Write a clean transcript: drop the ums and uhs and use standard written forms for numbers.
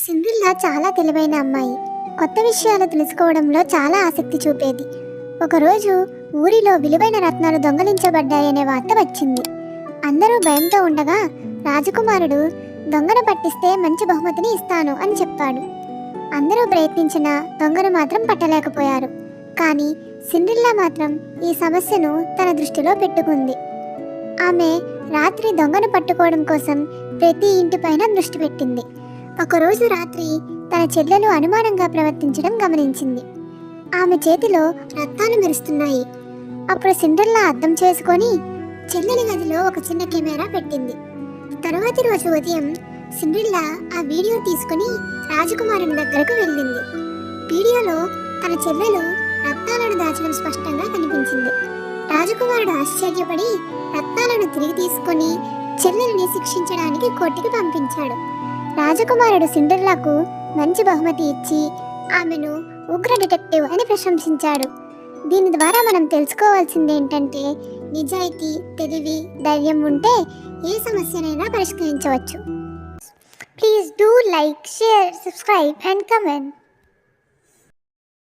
Cinderella చాలా తెలివైన అమ్మాయి. కొత్త విషయాలు తెలుసుకోవడంలో చాలా ఆసక్తి చూపేది. ఒకరోజు ఊరిలో విలువైన రత్నాలు దొంగలించబడ్డాయనే వార్త వచ్చింది. అందరూ భయంతో ఉండగా రాజకుమారుడు దొంగను పట్టిస్తే మంచి బహుమతిని ఇస్తాను అని చెప్పాడు. అందరూ ప్రయత్నించినా దొంగను మాత్రం పట్టలేకపోయారు. కానీ సిండ్రిల్లా మాత్రం ఈ సమస్యను తన దృష్టిలో పెట్టుకుంది. ఆమె రాత్రి దొంగను పట్టుకోవడం కోసం ప్రతి ఇంటిపైన దృష్టి పెట్టింది. ఒకరోజు రాత్రి తన చెల్లెలు అనుమానంగా ప్రవర్తించడం గమనించింది. ఆమె చేతిలో రత్నాలు మెరుస్తున్నాయి. అప్పుడు సిండ్రిల్లా అర్థం చేసుకొని చెల్లెలి గదిలో ఒక చిన్న కెమెరా పెట్టింది. తరువాతి రోజు ఉదయం సిండ్రిల్లా ఆ వీడియో తీసుకుని రాజకుమారుని దగ్గరకు వెళ్ళింది. వీడియోలో తన చెల్లెలు రత్నాలను దాచడం స్పష్టంగా కనిపించింది. రాజకుమారుడు ఆశ్చర్యపడి రత్నాలను తిరిగి తీసుకొని చెల్లెలిని శిక్షించడానికి కోర్టుకి పంపించాడు. రాజకుమారుడు సిండ్రిల్లాకు మంచి బహుమతి ఇచ్చి ఆమెను ఉగ్ర డిటెక్టివ్ అని ప్రశంసించాడు. దీని ద్వారా మనం తెలుసుకోవాల్సింది ఏంటంటే, నిజాయితీ, తెలివి, ధైర్యం ఉంటే ఏ సమస్యనైనా పరిష్కరించవచ్చు. Please do like, share, subscribe and comment.